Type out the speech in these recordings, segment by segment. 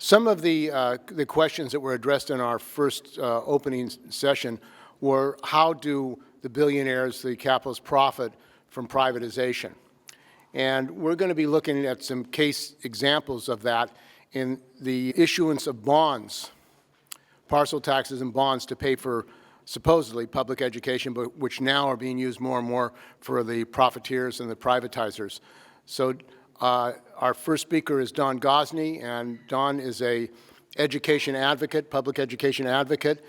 Some of the questions that were addressed in our first opening session were, how do the billionaires, the capitalists, profit from privatization? And we're going to be looking at some case examples of that in the issuance of bonds, parcel taxes and bonds to pay for supposedly public education, but which now are being used more and more for the profiteers and the privatizers. So our first speaker is Don Gonzney, and Don is a education advocate, public education advocate.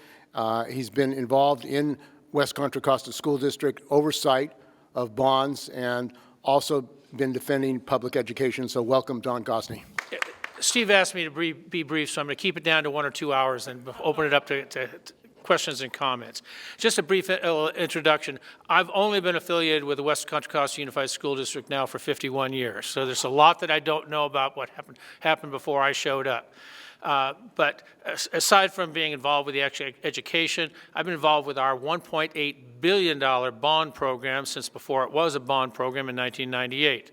He's been involved in West Contra Costa School District oversight of bonds and also been defending public education. So welcome, Don Gonzney. Steve asked me to be brief, so I'm going to keep it down to 1 or 2 hours and open it up to questions and comments. Just a brief introduction. I've only been affiliated with the West Contra Costa Unified School District now for 51 years, so there's a lot that I don't know about what happened before I showed up. But aside from being involved with the education, I've been involved with our $1.8 billion bond program since before it was a bond program in 1998.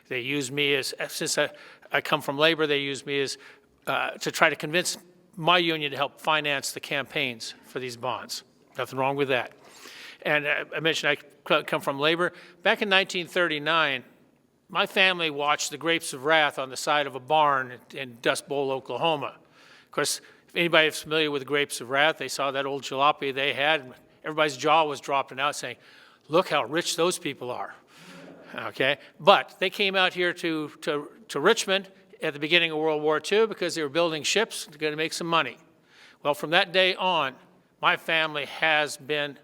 They used me as, since I come from labor, they used me as to try to convince my union to help finance the campaigns for these bonds. Nothing wrong with that. And I mentioned I come from labor. Back in 1939, my family watched the grapes of wrath on the side of a barn in Dust Bowl, Oklahoma. Of course, if anybody is familiar with the grapes of wrath, they saw that old jalopy they had, and everybody's jaw was dropping out saying, look how rich those people are. Okay, but they came out here to Richmond at the beginning of World War II because they were building ships to make some money. Well, from that day on, my family has been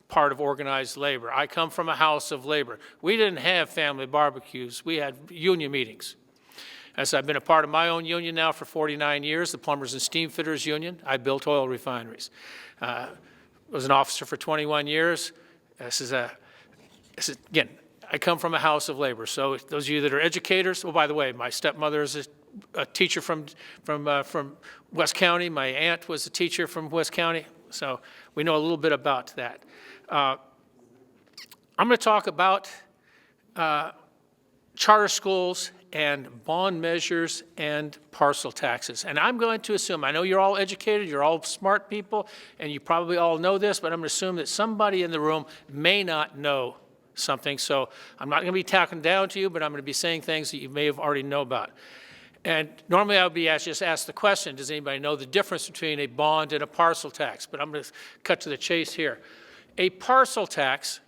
part of organized labor. I come from a house of labor. We didn't have family barbecues. We had union meetings. As I've been a part of my own union now for 49 years, the Plumbers and Steamfitters Union. I built oil refineries. Was an officer for 21 years. Again, I come from a house of labor. So those of you that are educators, oh, by the way, my stepmother is a teacher from West County. My aunt was a teacher from West County. So we know a little bit about that. I'm going to talk about charter schools and bond measures and parcel taxes. And I'm going to assume, I know you're all educated, you're all smart people, and you probably all know this, but I'm going to assume that somebody in the room may not know something. So I'm not going to be talking down to you, but I'm going to be saying things that you may have already know about. And normally I would be just asked the question, does anybody know the difference between a bond and a parcel tax? But I'm going to cut to the chase here. A parcel tax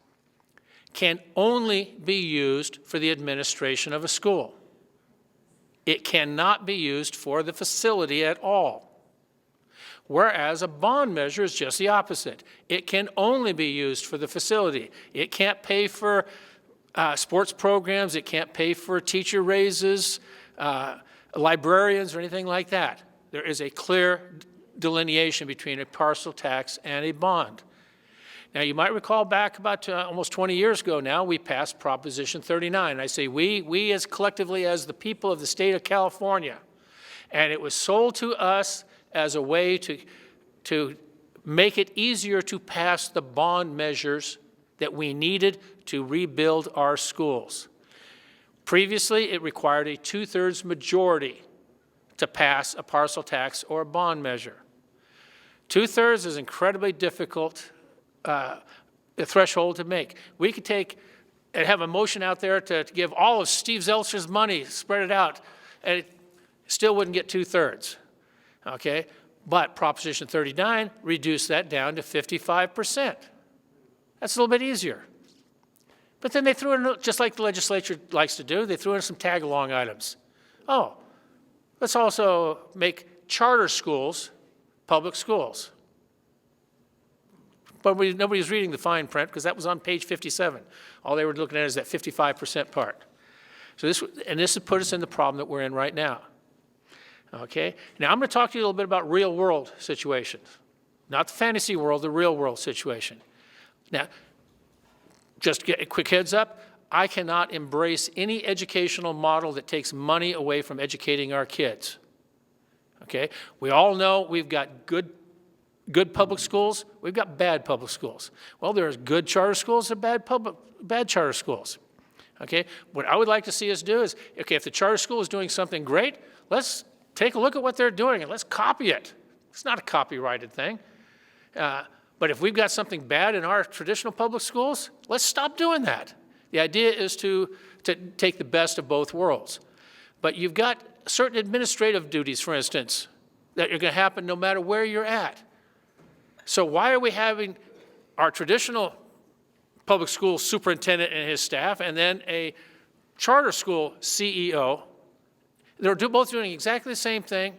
can only be used for the administration of a school. It cannot be used for the facility at all. Whereas a bond measure is just the opposite. It can only be used for the facility. It can't pay for sports programs. It can't pay for teacher raises, librarians, or anything like that. There is a clear delineation between a parcel tax and a bond. Now, you might recall back about almost 20 years ago now, we passed Proposition 39. I say we as collectively as the people of the state of California. And it was sold to us as a way to make it easier to pass the bond measures that we needed to rebuild our schools. Previously, it required a 2/3 majority to pass a parcel tax or a bond measure. 2/3 is incredibly difficult threshold to make. We could take and have a motion out there to give all of Steve Zelcher's money, spread it out, and it still wouldn't get 2/3. Okay, but Proposition 39 reduced that down to 55%. That's a little bit easier. But then they threw in, just like the legislature likes to do, they threw in some tag-along items. Oh, let's also make charter schools public schools. But nobody's reading the fine print because that was on page 57. All they were looking at is that 55% part. So this has put us in the problem that we're in right now. Okay, now I'm going to talk to you a little bit about real world situations. Not the fantasy world, the real world situation. Now, just get a quick heads up, I cannot embrace any educational model that takes money away from educating our kids. Okay, we all know we've got good public schools, we've got bad public schools. Well, there's good charter schools and bad charter schools. Okay, what I would like to see us do is, okay, if the charter school is doing something great, let's take a look at what they're doing and let's copy it. It's not a copyrighted thing. But if we've got something bad in our traditional public schools, let's stop doing that. The idea is to take the best of both worlds. But you've got certain administrative duties, for instance, that are going to happen no matter where you're at. So why are we having our traditional public school superintendent and his staff and then a charter school CEO? They're both doing exactly the same thing,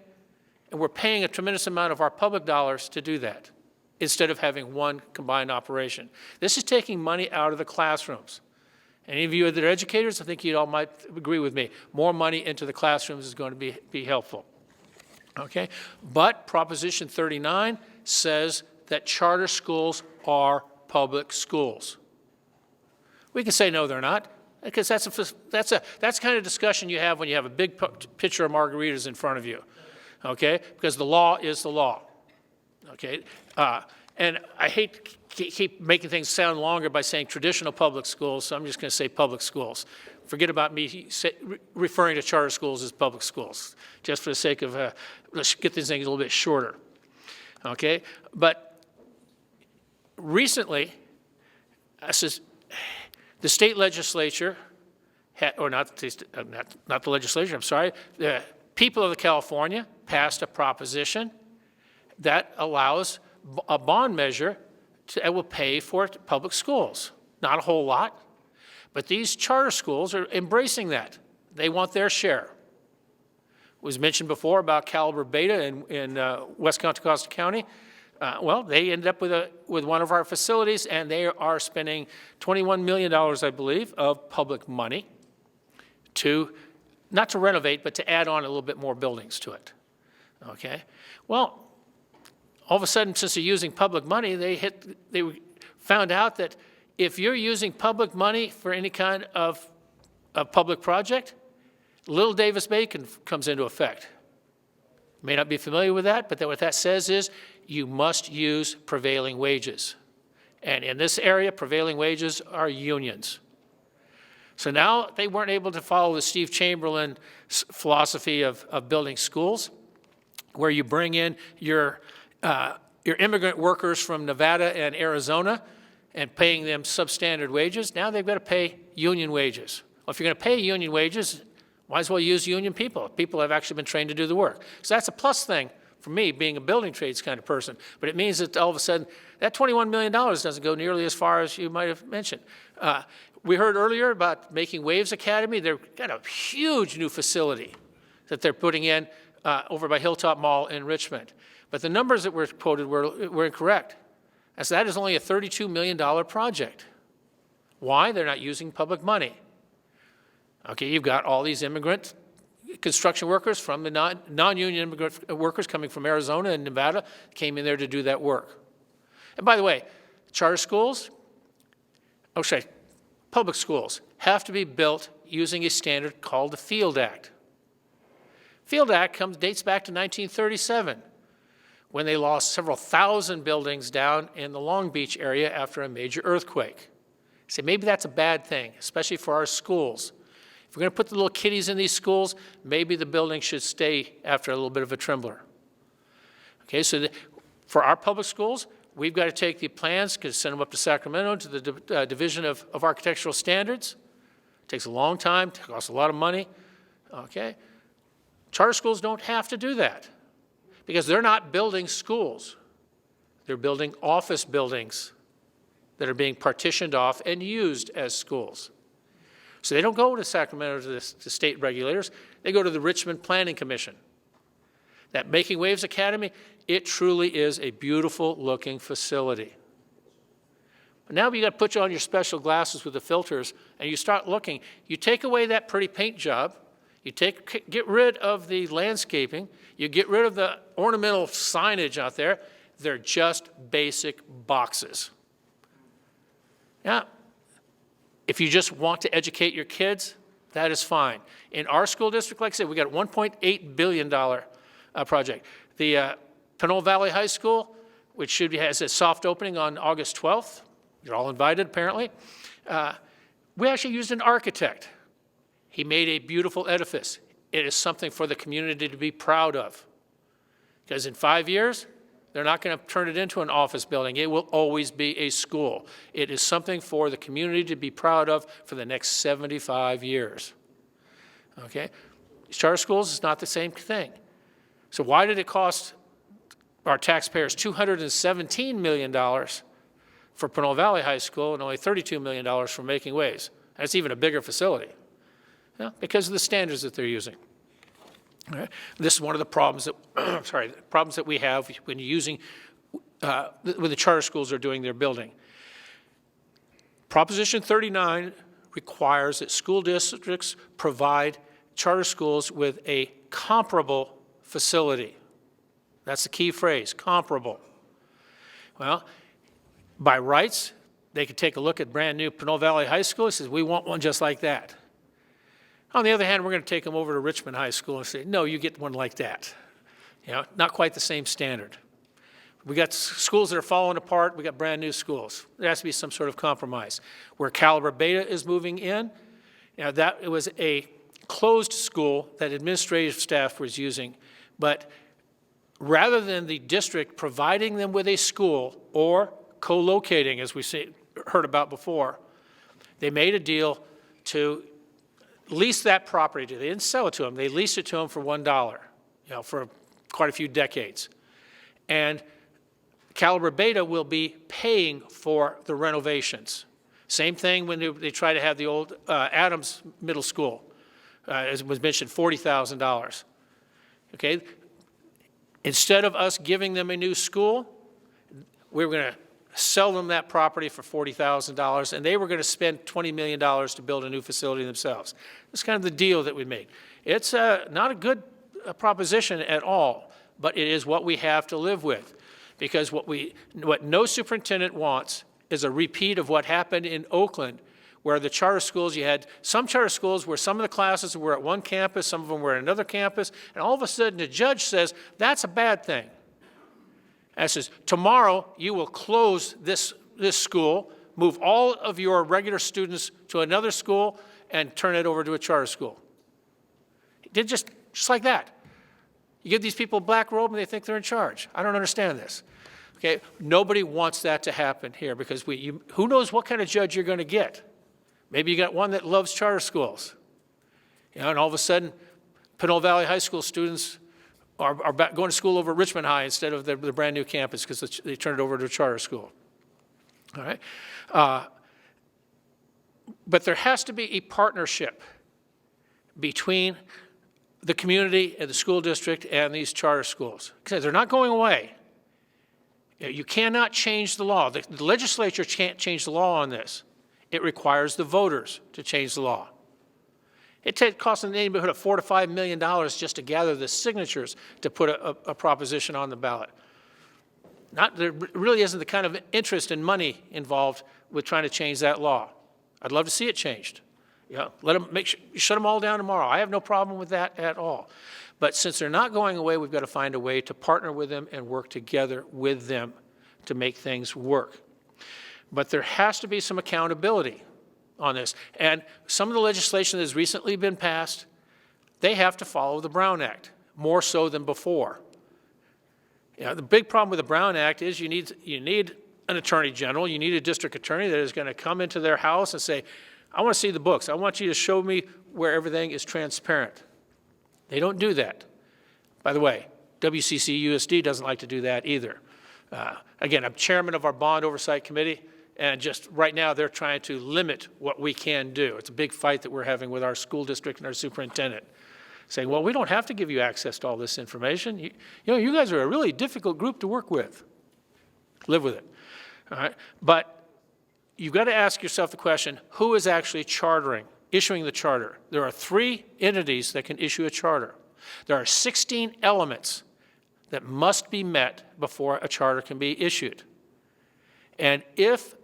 and we're paying a tremendous amount of our public dollars to do that instead of having one combined operation. This is taking money out of the classrooms. Any of you that are educators, I think you all might agree with me. More money into the classrooms is going to be helpful. Okay? But Proposition 39 says that charter schools are public schools. We can say no, they're not, because that's kind of discussion you have when you have a big pitcher of margaritas in front of you. Okay? Because the law is the law. Okay? And I hate to keep making things sound longer by saying traditional public schools, so I'm just going to say public schools. Forget about me referring to charter schools as public schools, just for the sake of, let's get these things a little bit shorter. Okay? But recently, the state legislature, not the legislature, I'm sorry, the people of California passed a proposition that allows a bond measure that will pay for public schools. Not a whole lot, but these charter schools are embracing that. They want their share. It was mentioned before about Caliber Beta in West Contra Costa County. Well, they ended up with one of our facilities, and they are spending $21 million, I believe, of public money not to renovate, but to add on a little bit more buildings to it. Okay? Well, all of a sudden, since they're using public money, they found out that if you're using public money for any kind of public project, Little Davis-Bacon comes into effect. You may not be familiar with that, but what that says is you must use prevailing wages. And in this area, prevailing wages are unions. So now they weren't able to follow the Steve Chamberlain philosophy of building schools, where you bring in your immigrant workers from Nevada and Arizona and paying them substandard wages. Now they've got to pay union wages. Well, if you're going to pay union wages, might as well use union people. People have actually been trained to do the work. So that's a plus thing for me, being a building trades kind of person. But it means that all of a sudden, that $21 million doesn't go nearly as far as you might have mentioned. We heard earlier about making Waves Academy. They've got a huge new facility that they're putting in over by Hilltop Mall in Richmond. But the numbers that were quoted were incorrect. And so that is only a $32 million project. Why? They're not using public money. Okay, you've got all these immigrant construction workers from the non-union immigrant workers coming from Arizona and Nevada came in there to do that work. And by the way, charter schools, public schools have to be built using a standard called the Field Act. Field Act dates back to 1937, when they lost several thousand buildings down in the Long Beach area after a major earthquake. So maybe that's a bad thing, especially for our schools. If we're going to put the little kiddies in these schools, maybe the building should stay after a little bit of a trembler. Okay, so for our public schools, we've got to take the plans, send them up to Sacramento to the Division of Architectural Standards. It takes a long time, it costs a lot of money. Okay, charter schools don't have to do that because they're not building schools. They're building office buildings that are being partitioned off and used as schools. So they don't go to Sacramento to state regulators. They go to the Richmond Planning Commission. That Making Waves Academy, it truly is a beautiful looking facility. But now you got to put you on your special glasses with the filters and you start looking. You take away that pretty paint job. You get rid of the landscaping. You get rid of the ornamental signage out there. They're just basic boxes. Now, if you just want to educate your kids, that is fine. In our school district, like I said, we got a $1.8 billion project. The Pinole Valley High School, which has a soft opening on August 12th. You're all invited, apparently. We actually used an architect. He made a beautiful edifice. it is something for the community to be proud of. Because in 5 years, they're not going to turn it into an office building. It will always be a school. It is something for the community to be proud of for the next 75 years. Okay? Charter schools is not the same thing. So why did it cost our taxpayers $217 million for Pinole Valley High School and only $32 million for Making Ways? That's even a bigger facility. Because of the standards that they're using. Okay. This is one of the problems that, problems that we have when you're using, when the charter schools are doing their building. Proposition 39 requires that school districts provide charter schools with a comparable facility. That's the key phrase, comparable. Well, by rights, they could take a look at brand new Pinole Valley High School and say, we want one just like that. On the other hand, we're going to take them over to Richmond High School and say, no, you get one like that. You know, not quite the same standard. We got schools that are falling apart. We got brand new schools. There has to be some sort of compromise. Where Caliber Beta is moving in, you know, that it was a closed school that administrative staff was using, but rather than the district providing them with a school or co-locating, as we heard about before, they made a deal to lease that property to them. They didn't sell it to them. They leased it to them for $1, you know, for quite a few decades. And Caliber Beta will be paying for the renovations. Same thing when they try to have the old Adams Middle School, as was mentioned, $40,000. Okay? Instead of us giving them a new school, we were going to sell them that property for $40,000, and they were going to spend $20 million to build a new facility themselves. That's kind of the deal that we made. It's not a good proposition at all, but it is what we have to live with, because what no superintendent wants is a repeat of what happened in Oakland, where the charter schools, you had some charter schools where some of the classes were at one campus, some of them were at another campus, and all of a sudden the judge says, that's a bad thing. And says, tomorrow you will close this school, move all of your regular students to another school, and turn it over to a charter school. He did just like that. You give these people a black robe and they think they're in charge. I don't understand this. Okay, nobody wants that to happen here, because who knows what kind of judge you're going to get. Maybe you got one that loves charter schools. You know, and all of a sudden, Pinole Valley High School students are going to school over at Richmond High instead of the brand new campus, because they turned it over to a charter school. All right? But there has to be a partnership between the community and the school district and these charter schools, because they're not going away. You cannot change the law. The legislature can't change the law on this. It requires the voters to change the law. It costs in the neighborhood of $4 to $5 million just to gather the signatures to put a proposition on the ballot. There really isn't the kind of interest and money involved with trying to change that law. I'd love to see it changed. Yeah, shut them all down tomorrow. I have no problem with that at all. But since they're not going away, we've got to find a way to partner with them and work together with them to make things work. But there has to be some accountability on this. And some of the legislation that has recently been passed, they have to follow the Brown Act, more so than before. You know, the big problem with the Brown Act is you need an attorney general, you need a district attorney that is going to come into their house and say, I want to see the books. I want you to show me where everything is transparent. They don't do that. By the way, WCC USD doesn't like to do that either. Again, I'm chairman of our bond oversight committee, and just right now they're trying to limit what we can do. It's a big fight that we're having with our school district and our superintendent, saying, well, we don't have to give you access to all this information. You know, you guys are a really difficult group to work with. Live with it. All right? But you've got to ask yourself the question, who is actually issuing the charter? There are 3 entities that can issue a charter. There are 16 elements that must be met before a charter can be issued. And if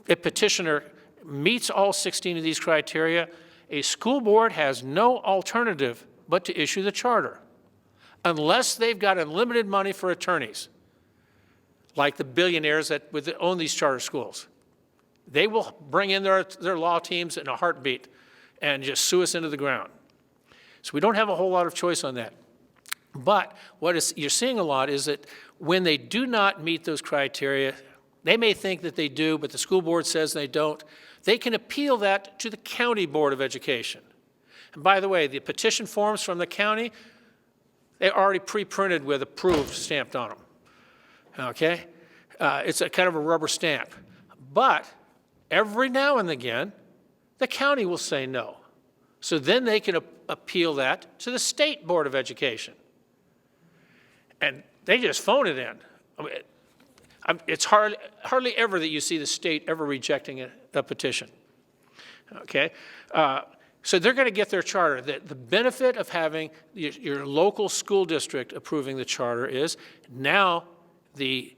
a petitioner meets all 16 of these criteria, a school board has no alternative but to issue the charter, unless they've got unlimited money for attorneys, like the billionaires that own these charter schools. They will bring in their law teams in a heartbeat and just sue us into the ground. So we don't have a whole lot of choice on that. But you're seeing a lot is that when they do not meet those criteria, they may think that they do, but the school board says they don't, they can appeal that to the county board of education. And by the way, the petition forms from the county, they're already pre-printed with approved stamped on them, okay? It's a kind of a rubber stamp. But every now and again, the county will say no. So then they can appeal that to the state board of education. And they just phone it in. I mean, it's hardly ever that you see the state ever rejecting a petition, okay? So they're going to get their charter. The benefit of having your local school district approving the charter is now the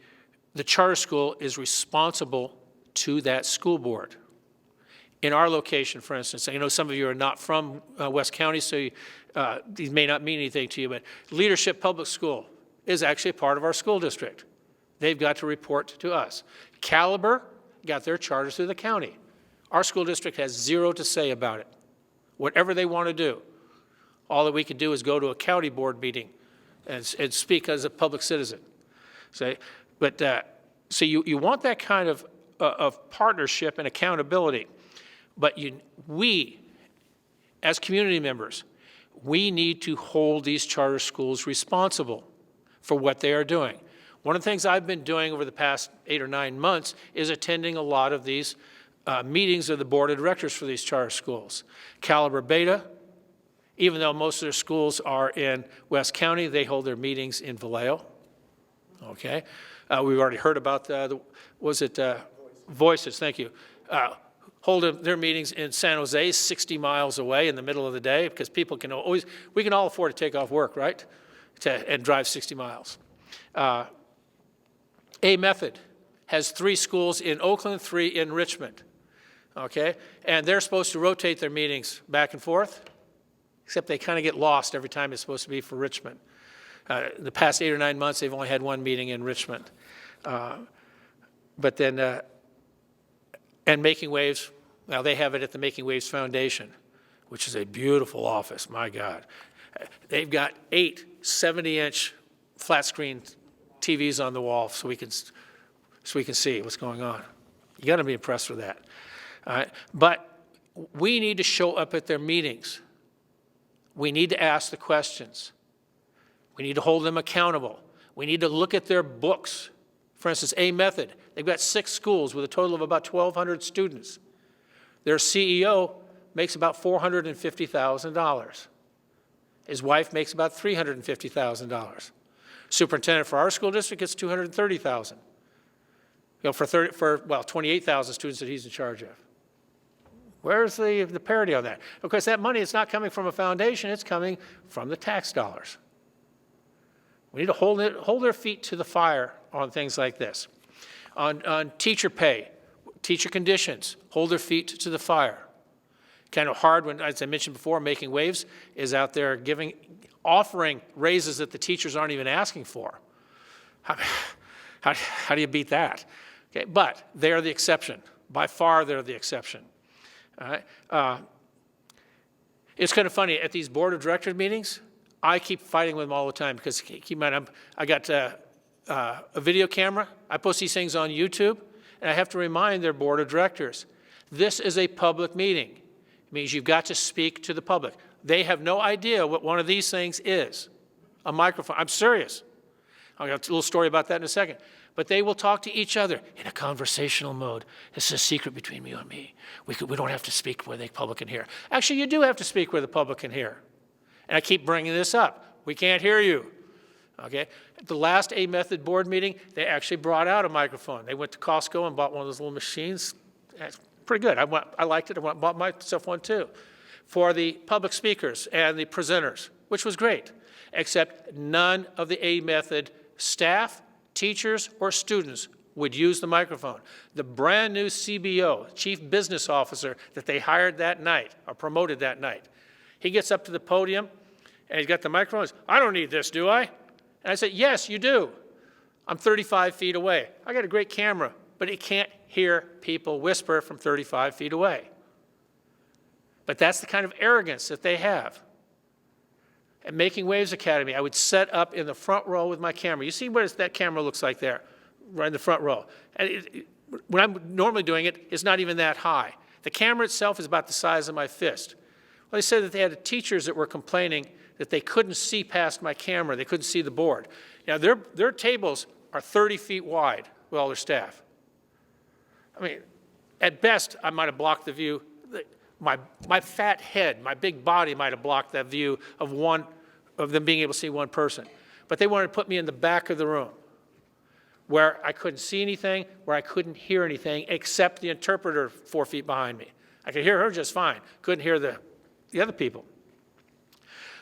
charter school is responsible to that school board. In our location, for instance, I know some of you are not from West County, so these may not mean anything to you, but Leadership Public School is actually a part of our school district. They've got to report to us. Caliber got their charters through the county. Our school district has zero to say about it. Whatever they want to do, all that we can do is go to a county board meeting and speak as a public citizen. So you want that kind of partnership and accountability, but we, as community members, we need to hold these charter schools responsible for what they are doing. One of the things I've been doing over the past 8 or 9 months is attending a lot of these meetings of the board of directors for these charter schools. Caliber Beta, even though most of their schools are in West County, they hold their meetings in Vallejo. Okay, we've already heard about Voices, thank you. Hold their meetings in San Jose, 60 miles away in the middle of the day, because people can always, we can all afford to take off work, right? And drive 60 miles. A Method has 3 schools in Oakland, 3 in Richmond, okay? And they're supposed to rotate their meetings back and forth, except they kind of get lost every time it's supposed to be for Richmond. The past 8 or 9 months, they've only had 1 meeting in Richmond. But then, and Making Waves, well, they have it at the Making Waves Foundation, which is a beautiful office, my God. They've got 8 70-inch flat screen TVs on the wall so we can see what's going on. You got to be impressed with that. All right? But we need to show up at their meetings. We need to ask the questions. We need to hold them accountable. We need to look at their books. For instance, A Method, they've got 6 schools with a total of about 1,200 students. Their CEO makes about $450,000. His wife makes about $350,000. Superintendent for our school district gets $230,000. For 28,000 students that he's in charge of. Where's the parity on that? Because that money is not coming from a foundation, it's coming from the tax dollars. We need to hold their feet to the fire on things like this. On teacher pay, teacher conditions, hold their feet to the fire. Kind of hard when, as I mentioned before, Making Waves is out there offering raises that the teachers aren't even asking for. How do you beat that? Okay, but they're the exception. By far, they're the exception. All right? It's kind of funny, at these board of directors meetings, I keep fighting with them all the time because, keep in mind, I got a video camera. I post these things on YouTube, and I have to remind their board of directors, this is a public meeting. It means you've got to speak to the public. They have no idea what one of these things is, a microphone. I'm serious. I'll have a little story about that in a second. But they will talk to each other in a conversational mode. This is a secret between you and me. We don't have to speak where the public can hear. Actually, you do have to speak where the public can hear. And I keep bringing this up. We can't hear you. Okay? At the last A Method board meeting, they actually brought out a microphone. They went to Costco and bought one of those little machines. That's pretty good. I liked it. I bought myself one too. For the public speakers and the presenters, which was great, except none of the A Method staff, teachers, or students would use the microphone. The brand new CBO, Chief Business Officer, that they hired that night, or promoted that night, he gets up to the podium, and he's got the microphone. He says, I don't need this, do I? And I said, yes, you do. I'm 35 feet away. I got a great camera, but it can't hear people whisper from 35 feet away. But that's the kind of arrogance that they have. At Making Waves Academy, I would set up in the front row with my camera. You see what that camera looks like there, right in the front row. And when I'm normally doing it, it's not even that high. The camera itself is about the size of my fist. Well, they said that they had teachers that were complaining that they couldn't see past my camera. They couldn't see the board. Now, their tables are 30 feet wide with all their staff. I mean, at best, I might have blocked the view. My fat head, my big body might have blocked that view of them being able to see one person. But they wanted to put me in the back of the room where I couldn't see anything, where I couldn't hear anything except the interpreter 4 feet behind me. I could hear her just fine. Couldn't hear the other people.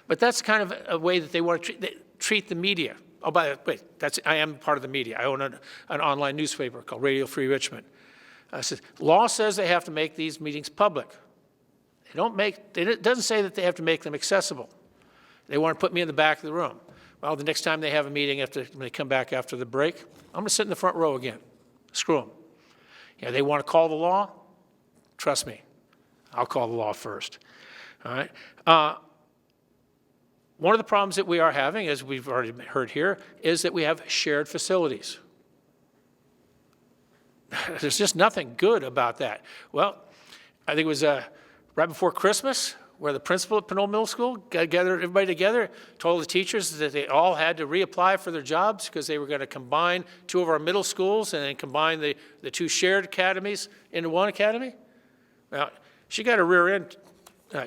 But that's kind of a way that they want to treat the media. Oh, by the way, I am part of the media. I own an online newspaper called Radio Free Richmond. Law says they have to make these meetings public. It doesn't say that they have to make them accessible. They want to put me in the back of the room. Well, the next time they have a meeting when they come back after the break, I'm going to sit in the front row again. Screw them. You know, they want to call the law? Trust me, I'll call the law first. All right. One of the problems that we are having, as we've already heard here, is that we have shared facilities. There's just nothing good about that. Well, I think it was right before Christmas where the principal at Pinole Middle School gathered everybody together, told the teachers that they all had to reapply for their jobs because they were going to combine 2 of our middle schools and then combine the 2 shared academies into one academy. Well, she got her rear end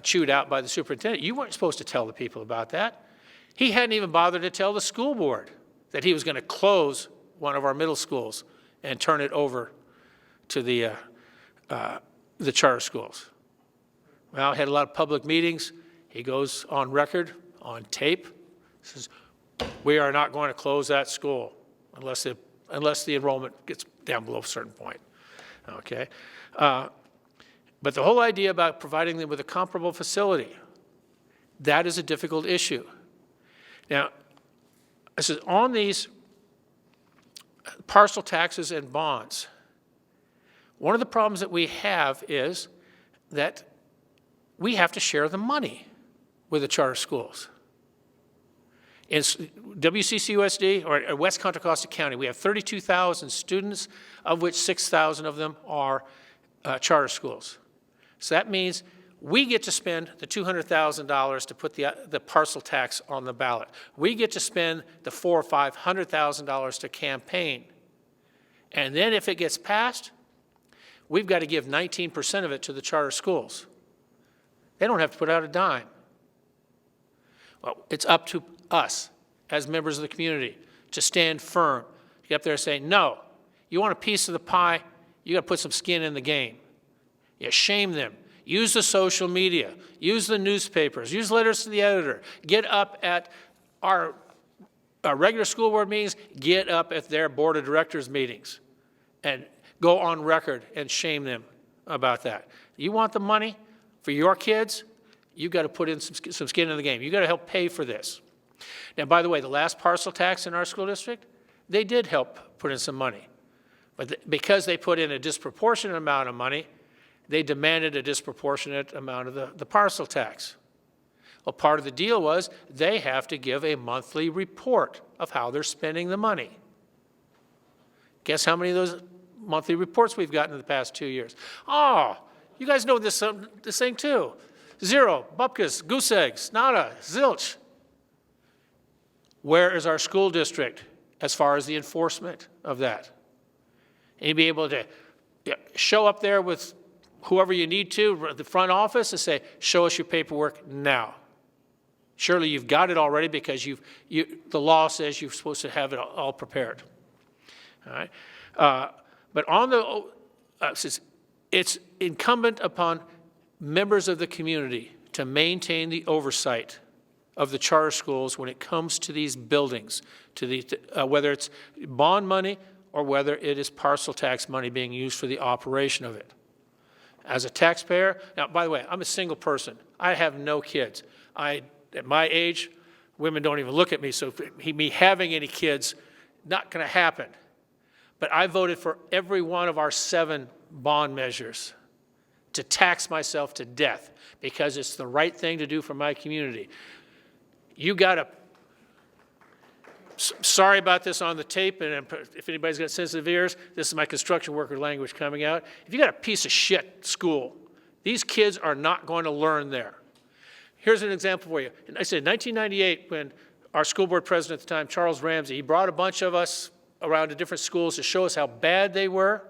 chewed out by the superintendent. You weren't supposed to tell the people about that. He hadn't even bothered to tell the school board that he was going to close one of our middle schools and turn it over to the charter schools. Well, had a lot of public meetings. He goes on record, on tape, says, we are not going to close that school unless the enrollment gets down below a certain point, okay? But the whole idea about providing them with a comparable facility, that is a difficult issue. Now, I said, on these parcel taxes and bonds, one of the problems that we have is that we have to share the money with the charter schools. In WCCUSD, or West Contra Costa County, we have 32,000 students, of which 6,000 of them are charter schools. So that means we get to spend the $200,000 to put the parcel tax on the ballot. We get to spend the $400,000 or $500,000 to campaign. And then if it gets passed, we've got to give 19% of it to the charter schools. They don't have to put out a dime. Well, it's up to us as members of the community to stand firm, to get up there and say, no, you want a piece of the pie, you got to put some skin in the game. You shame them. Use the social media. Use the newspapers. Use letters to the editor. Get up at our regular school board meetings. Get up at their board of directors meetings and go on record and shame them about that. You want the money for your kids? You've got to put in some skin in the game. You've got to help pay for this. Now, by the way, the last parcel tax in our school district, they did help put in some money. But because they put in a disproportionate amount of money, they demanded a disproportionate amount of the parcel tax. Well, part of the deal was they have to give a monthly report of how they're spending the money. Guess how many of those monthly reports we've gotten in the past 2 years? Oh, you guys know this thing too. 0, bupkis, goose eggs, nada, zilch. Where is our school district as far as the enforcement of that? And you'd be able to show up there with whoever you need to, the front office, and say, show us your paperwork now. Surely you've got it already because the law says you're supposed to have it all prepared. All right? But on it's incumbent upon members of the community to maintain the oversight of the charter schools when it comes to these buildings, whether it's bond money or whether it is parcel tax money being used for the operation of it. As a taxpayer, now, by the way, I'm a single person. I have no kids. At my age, women don't even look at me, so me having any kids, not going to happen. But I voted for every one of our 7 bond measures to tax myself to death because it's the right thing to do for my community. You got to, sorry about this on the tape, and if anybody's got sensitive ears, this is my construction worker language coming out. If you got a piece of shit school, these kids are not going to learn there. Here's an example for you. I said 1998, when our school board president at the time, Charles Ramsey, he brought a bunch of us around to different schools to show us how bad they were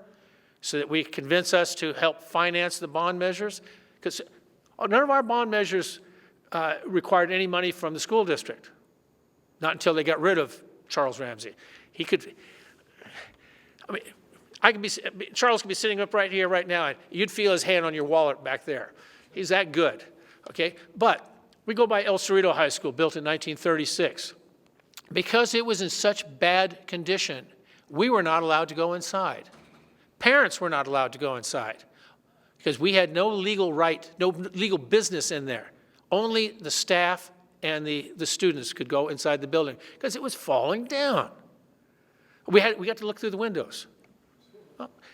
so that we could convince us to help finance the bond measures. Because none of our bond measures required any money from the school district. Not until they got rid of Charles Ramsey. He could, I mean, Charles could be sitting up right here right now, and you'd feel his hand on your wallet back there. He's that good, okay? But we go by El Cerrito High School, built in 1936. Because it was in such bad condition, we were not allowed to go inside. Parents were not allowed to go inside because we had no legal right, no legal business in there. Only the staff and the students could go inside the building because it was falling down. We got to look through the windows.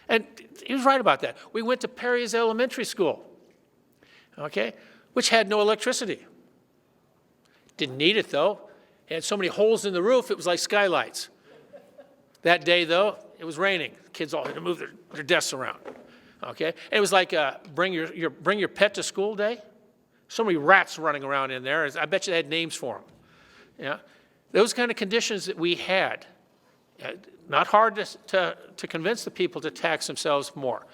And he was right about that. We went to Perry's Elementary School, okay, which had no electricity. Didn't need it, though. It had so many holes in the roof, it was like skylights. That day, though, it was raining. Kids all had to move their desks around, okay? And it was like bring your pet to school day. So many rats running around in there. I bet you they had names for them. Yeah? Those kind of conditions that we had. Not hard to convince the people to tax themselves more.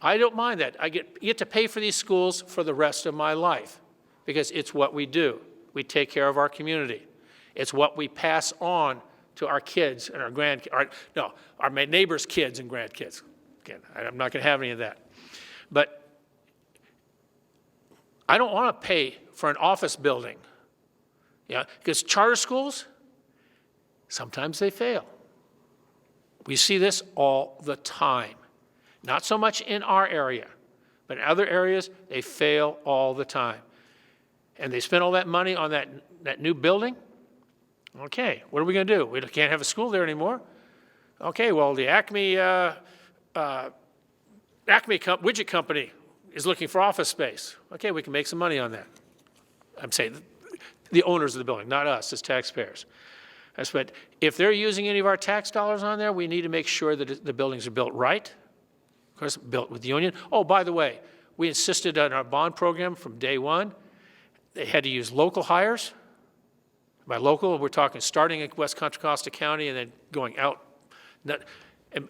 I don't mind that. I get to pay for these schools for the rest of my life because it's what we do. We take care of our community. It's what we pass on to our kids and our grandkids. Our neighbors' kids and grandkids. Again, I'm not going to have any of that. But I don't want to pay for an office building, yeah, because charter schools, sometimes they fail. We see this all the time. Not so much in our area, but in other areas, they fail all the time. And they spend all that money on that new building. Okay, what are we going to do? We can't have a school there anymore. Okay, well, the Acme widget company is looking for office space. Okay, we can make some money on that. I'm saying the owners of the building, not us as taxpayers. But if they're using any of our tax dollars on there, we need to make sure that the buildings are built right. Of course, built with the union. Oh, by the way, we insisted on our bond program from day one. They had to use local hires. By local, we're talking starting at West Contra Costa County and then going out.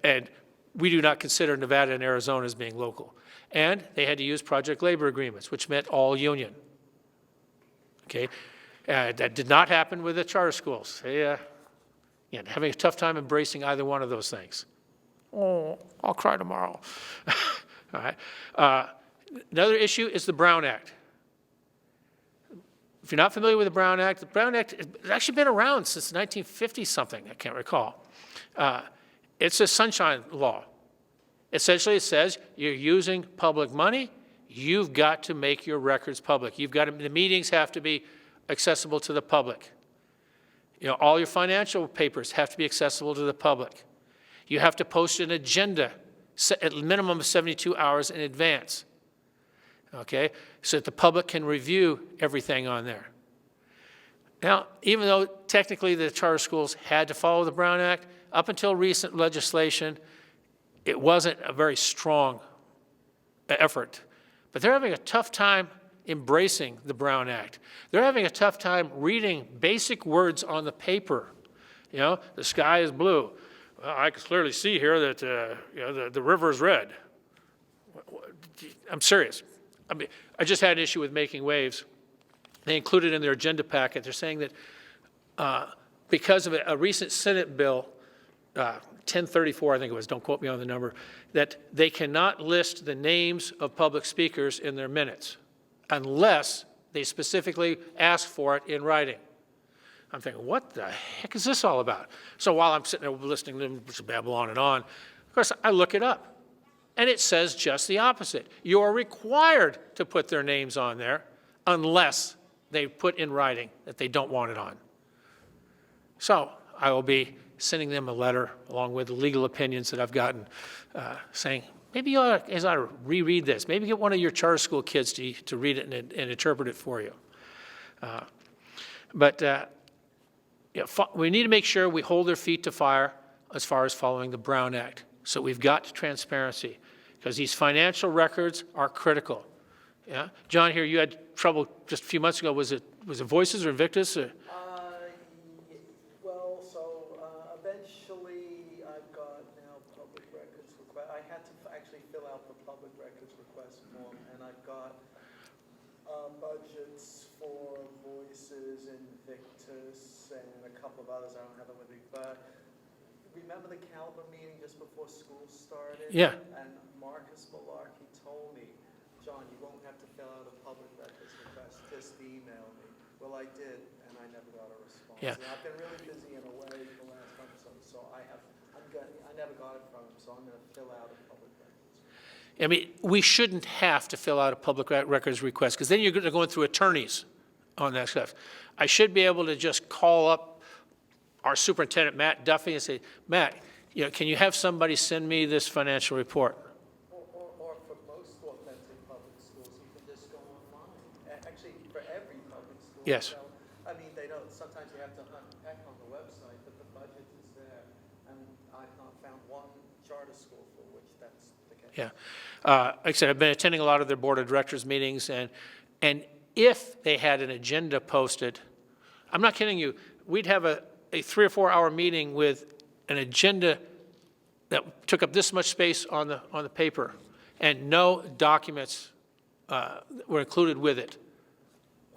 And we do not consider Nevada and Arizona as being local. And they had to use project labor agreements, which meant all union. Okay, that did not happen with the charter schools. They, having a tough time embracing either one of those things. Oh, I'll cry tomorrow. All right. Another issue is the Brown Act. If you're not familiar with the Brown Act has actually been around since 1950-something, I can't recall. It's a sunshine law. Essentially, it says you're using public money, you've got to make your records public. The meetings have to be accessible to the public. All your financial papers have to be accessible to the public. You have to post an agenda at a minimum of 72 hours in advance, okay, so that the public can review everything on there. Now, even though technically the charter schools had to follow the Brown Act, up until recent legislation, it wasn't a very strong effort. But they're having a tough time embracing the Brown Act. They're having a tough time reading basic words on the paper. The sky is blue. Well, I can clearly see here that the river is red. I'm serious. I just had an issue with making waves. They included in their agenda packet, they're saying that because of a recent Senate bill, 1034, I think it was, don't quote me on the number, that they cannot list the names of public speakers in their minutes unless they specifically ask for it in writing. I'm thinking, what the heck is this all about? So while I'm sitting there listening to them babble on and on, of course, I look it up. And it says just the opposite. You are required to put their names on there unless they put in writing that they don't want it on. So I will be sending them a letter along with the legal opinions that I've gotten saying, maybe you ought to reread this. Maybe get one of your charter school kids to read it and interpret it for you. But we need to make sure we hold their feet to fire as far as following the Brown Act. So we've got transparency, because these financial records are critical. Yeah, John, here you had trouble just a few months ago. Was it Voices or Invictus? Or? Well, so eventually I've got now public records request. I had to actually fill out the public records request form, and I've got budgets for Voices, Invictus, and a couple of others. I don't have them with me, but remember the Caliber meeting just before school started? Yeah. And Marcus Malarkey told me, John, you won't have to fill out a public records request, just email me. Well, I did, and I never got a response. Yeah. And I've been really busy in a way the last month or so I never got it from him, so I'm going to fill out a public records request. I mean, we shouldn't have to fill out a public records request, because then you're going through attorneys on that stuff. I should be able to just call up our superintendent, Matt Duffy, and say, Matt, can you have somebody send me this financial report? Or for most authentic public schools, you can just go online. Actually, for every public school. Yes. I mean, they don't, sometimes you have to unpack on the website, but the budget is there. And I've not found one charter school for which that's the case. Yeah. Like I said, I've been attending a lot of their board of directors meetings, and if they had an agenda posted, I'm not kidding you, we'd have a 3 or 4 hour meeting with an agenda that took up this much space on the paper, and no documents were included with it.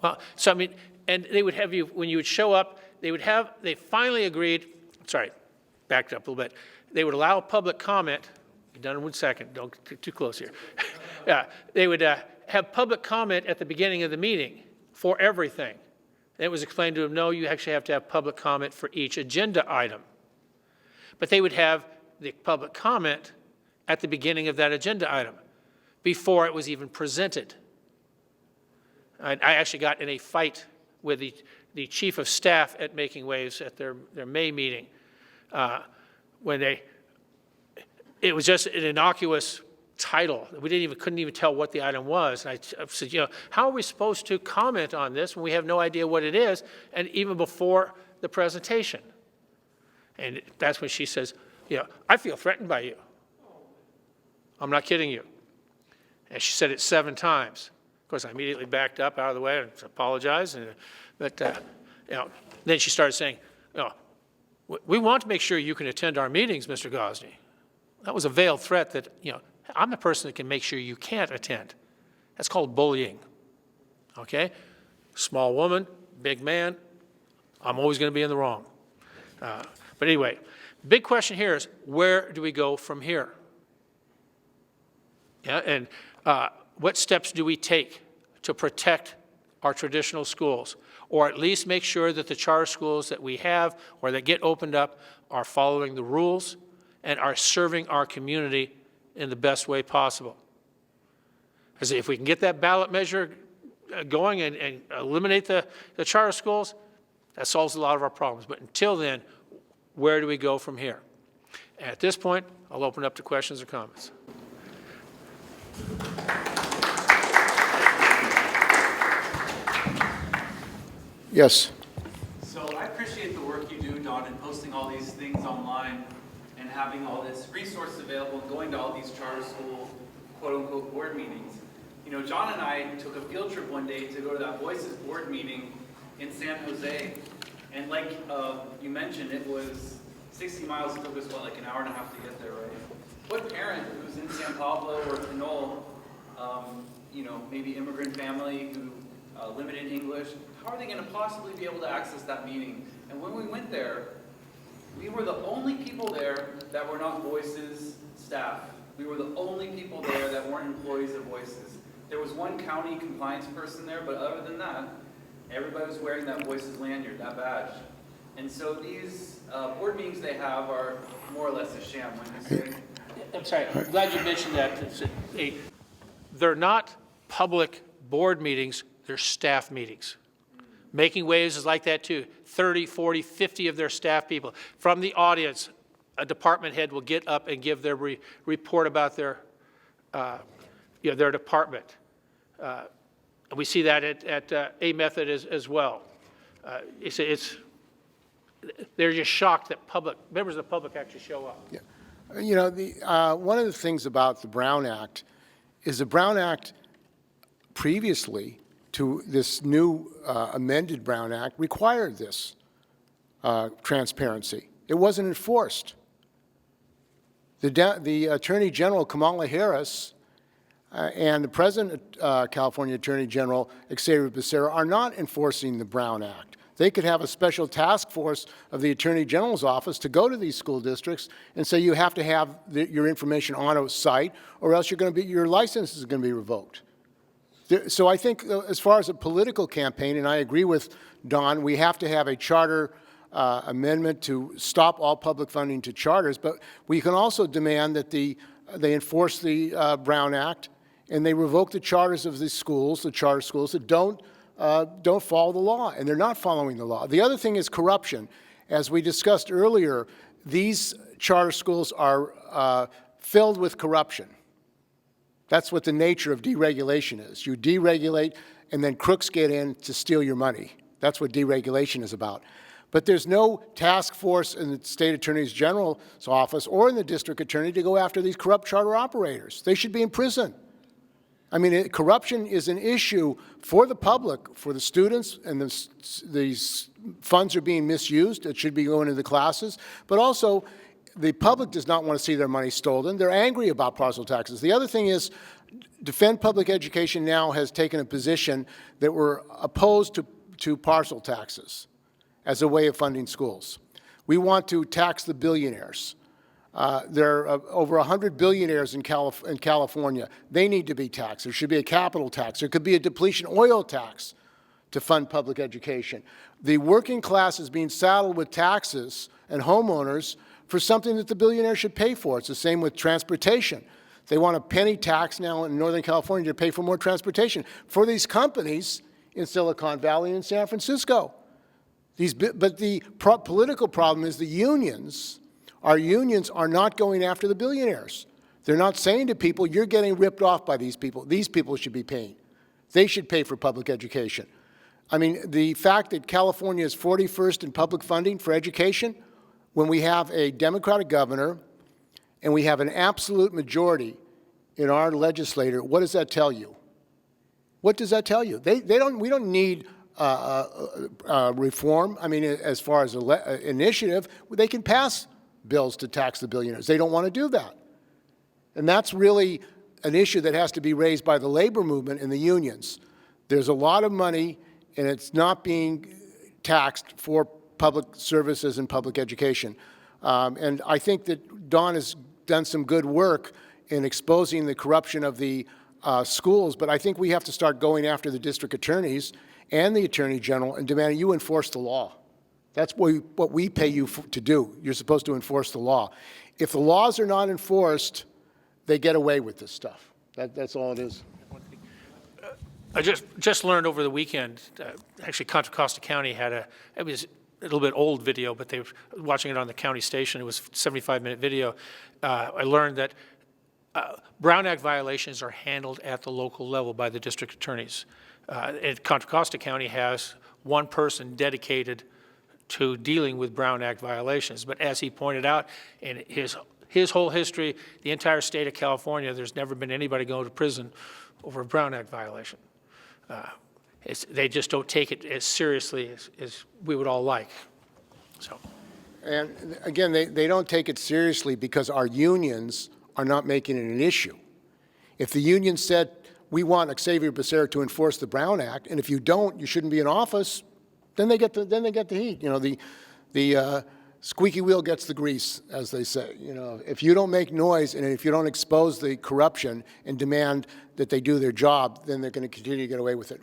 Well, so I mean, and they would have you, when you would show up, they finally agreed, sorry, backed up a little bit, they would allow public comment. Be done in 1 second, don't get too close here. Yeah, they would have public comment at the beginning of the meeting for everything. And it was explained to them, no, you actually have to have public comment for each agenda item. But they would have the public comment at the beginning of that agenda item, before it was even presented. I actually got in a fight with the chief of staff at Making Waves at their May meeting, when it was just an innocuous title. We couldn't even tell what the item was. And I said, how are we supposed to comment on this when we have no idea what it is, and even before the presentation? And that's when she says, I feel threatened by you. I'm not kidding you. And she said it 7 times. Of course, I immediately backed up out of the way and apologized. But then she started saying, we want to make sure you can attend our meetings, Mr. Gonzney. That was a veiled threat that, I'm the person that can make sure you can't attend. That's called bullying, okay? Small woman, big man, I'm always going to be in the wrong. But anyway, big question here is, where do we go from here? Yeah, and what steps do we take to protect our traditional schools, or at least make sure that the charter schools that we have or that get opened up are following the rules and are serving our community in the best way possible? Because if we can get that ballot measure going and eliminate the charter schools, that solves a lot of our problems. But until then, where do we go from here? At this point, I'll open up to questions or comments. Yes. So I appreciate the work you do, Don, in posting all these things online and having all this resource available and going to all these charter school quote-unquote board meetings. John and I took a field trip one day to go to that Voices board meeting in San Jose. And like you mentioned, it was 60 miles. It took us, like an hour and a half to get there, right? What parent who's in San Pablo or Pinole, maybe immigrant family who limited English, how are they going to possibly be able to access that meeting? And when we went there, we were the only people there that were not Voices staff. We were the only people there that weren't employees of Voices. There was one county compliance person there, but other than that, everybody was wearing that Voices lanyard, that badge. And so these board meetings they have are more or less a sham. I'm sorry, I'm glad you mentioned that. They're not public board meetings, they're staff meetings. Making Waves is like that too. 30, 40, 50 of their staff people. From the audience, a department head will get up and give their report about their department. We see that at A Method as well. They're just shocked that members of the public actually show up. Yeah. You know, one of the things about the Brown Act is the Brown Act previously to this new amended Brown Act required this transparency. It wasn't enforced. The Attorney General, Kamala Harris, and the President, California Attorney General, Xavier Becerra, are not enforcing the Brown Act. They could have a special task force of the Attorney General's office to go to these school districts and say you have to have your information on a site, or else your license is going to be revoked. So I think as far as a political campaign, and I agree with Don, we have to have a charter amendment to stop all public funding to charters, but we can also demand that they enforce the Brown Act and they revoke the charters of these schools, the charter schools that don't follow the law, and they're not following the law. The other thing is corruption. As we discussed earlier, these charter schools are filled with corruption. That's what the nature of deregulation is. You deregulate, and then crooks get in to steal your money. That's what deregulation is about. But there's no task force in the state attorney general's office or in the district attorney to go after these corrupt charter operators. They should be in prison. I mean, corruption is an issue for the public, for the students, and these funds are being misused. It should be going into the classes. But also, the public does not want to see their money stolen. They're angry about parcel taxes. The other thing is, Defend Public Education now has taken a position that we're opposed to parcel taxes as a way of funding schools. We want to tax the billionaires. There are over 100 billionaires in California. They need to be taxed. There should be a capital tax. There could be a depletion oil tax to fund public education. The working class is being saddled with taxes and homeowners for something that the billionaires should pay for. It's the same with transportation. They want a penny tax now in Northern California to pay for more transportation for these companies in Silicon Valley and San Francisco. But the political problem is the unions. Our unions are not going after the billionaires. They're not saying to people, you're getting ripped off by these people. These people should be paying. They should pay for public education. I mean, the fact that California is 41st in public funding for education, when we have a Democratic governor and we have an absolute majority in our legislature, what does that tell you? What does that tell you? We don't need reform. I mean, as far as initiative, they can pass bills to tax the billionaires. They don't want to do that. And that's really an issue that has to be raised by the labor movement and the unions. There's a lot of money, and it's not being taxed for public services and public education. And I think that Don has done some good work in exposing the corruption of the schools, but I think we have to start going after the district attorneys and the attorney general and demanding you enforce the law. That's what we pay you to do. You're supposed to enforce the law. If the laws are not enforced, they get away with this stuff. That's all it is. I just learned over the weekend, actually Contra Costa County had it was a little bit old video, but they were watching it on the county station. It was a 75-minute video. I learned that Brown Act violations are handled at the local level by the district attorneys. And Contra Costa County has one person dedicated to dealing with Brown Act violations. But as he pointed out, in his whole history, the entire state of California, there's never been anybody going to prison over a Brown Act violation. They just don't take it as seriously as we would all like. So, and again, they don't take it seriously because our unions are not making it an issue. If the union said, we want Xavier Becerra to enforce the Brown Act, and if you don't, you shouldn't be in office, then they get the heat. You know, the squeaky wheel gets the grease, as they say. You know, if you don't make noise and if you don't expose the corruption and demand that they do their job, then they're going to continue to get away with it.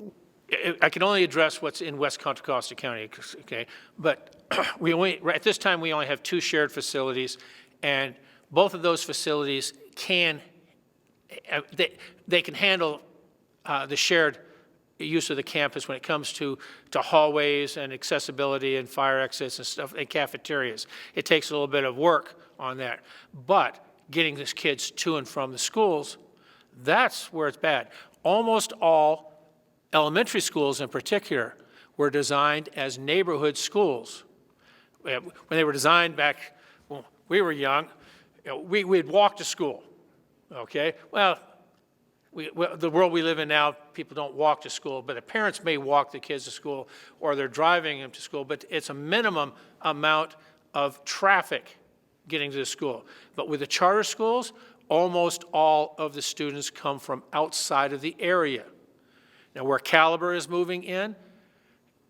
I can only address what's in West Contra Costa County, okay? But at this time, we only have 2 shared facilities, and both of those facilities can handle the shared use of the campus when it comes to hallways and accessibility and fire exits and stuff and cafeterias. It takes a little bit of work on that. But getting these kids to and from the schools, that's where it's bad. Almost all elementary schools in particular, were designed as neighborhood schools. When they were designed back when we were young, we'd walk to school, okay? Well, the world we live in now, people don't walk to school, but the parents may walk the kids to school or they're driving them to school, but it's a minimum amount of traffic getting to the school. But with the charter schools, almost all of the students come from outside of the area. Now, where Caliber is moving in,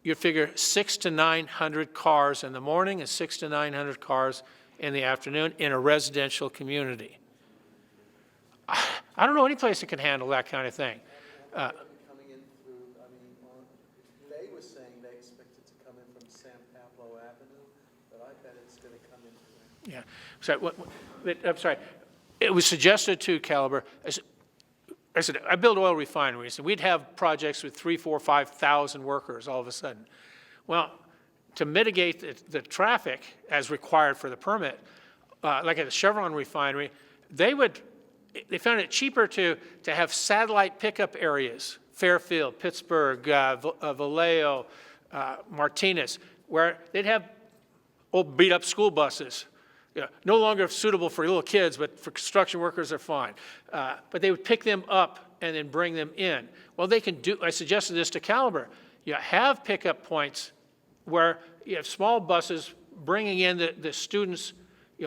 you figure 600 to 900 cars in the morning and 600 to 900 cars in the afternoon in a residential community. I don't know any place that can handle that kind of thing. Coming in through, they were saying they expected to come in from San Pablo Avenue, but I bet it's going to come in through. Yeah. So, I'm sorry. It was suggested to Caliber. I said, I build oil refineries, and we'd have projects with 3,000, 4,000, 5,000 workers all of a sudden. Well, to mitigate the traffic as required for the permit, like at the Chevron refinery, they found it cheaper to have satellite pickup areas, Fairfield, Pittsburgh, Vallejo, Martinez, where they'd have old beat-up school buses. No longer suitable for little kids, but for construction workers are fine. But they would pick them up and then bring them in. Well, they can do, I suggested this to Caliber. You have pickup points where you have small buses bringing in the students,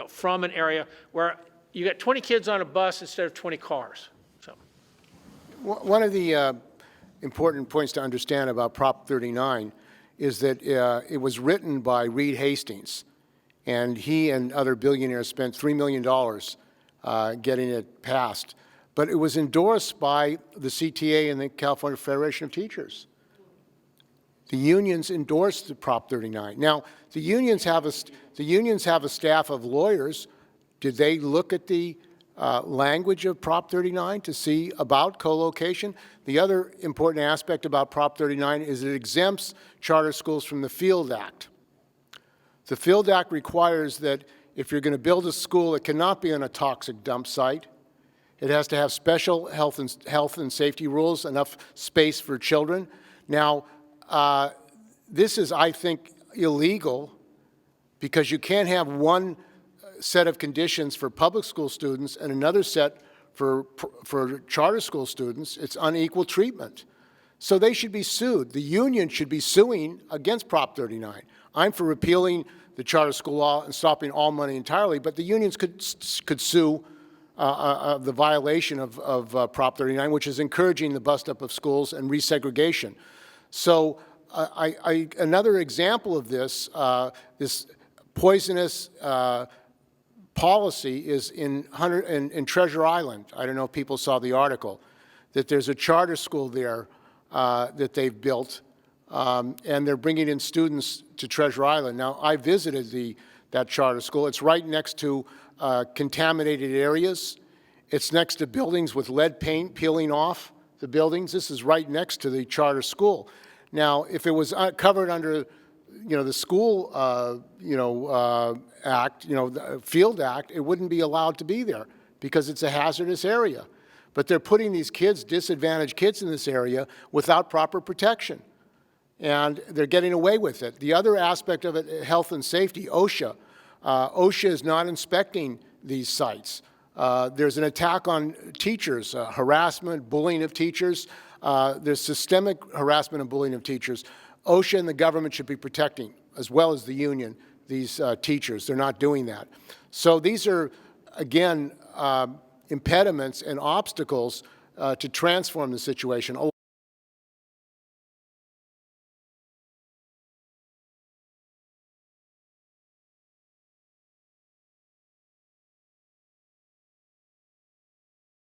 from an area where you got 20 kids on a bus instead of 20 cars. So, One of the important points to understand about Prop 39 is that it was written by Reed Hastings, and he and other billionaires spent $3 million getting it passed. But it was endorsed by the CTA and the California Federation of Teachers. The unions endorsed the Prop 39. Now, the unions have a staff of lawyers. Did they look at the language of Prop 39 to see about co-location? The other important aspect about Prop 39 is it exempts charter schools from the Field Act. The Field Act requires that if you're going to build a school, it cannot be on a toxic dump site. It has to have special health and safety rules, enough space for children. Now, this is, I think, illegal because you can't have one set of conditions for public school students and another set for charter school students. It's unequal treatment. So they should be sued. The union should be suing against Prop 39. I'm for repealing the charter school law and stopping all money entirely, but the unions could sue the violation of Prop 39, which is encouraging the bust-up of schools and resegregation. So another example of this, this poisonous policy is in Treasure Island. I don't know if people saw the article, that there's a charter school there that they've built, and they're bringing in students to Treasure Island. Now, I visited that charter school. It's right next to contaminated areas. It's next to buildings with lead paint peeling off the buildings. This is right next to the charter school. Now, if it was covered under, the school, act, the Field Act, it wouldn't be allowed to be there because it's a hazardous area. But they're putting these kids, disadvantaged kids in this area without proper protection. And they're getting away with it. The other aspect of it, health and safety, OSHA. OSHA is not inspecting these sites. There's an attack on teachers, harassment, bullying of teachers. There's systemic harassment and bullying of teachers. OSHA and the government should be protecting, as well as the union, these teachers. They're not doing that. So these are, again, impediments and obstacles to transform the situation.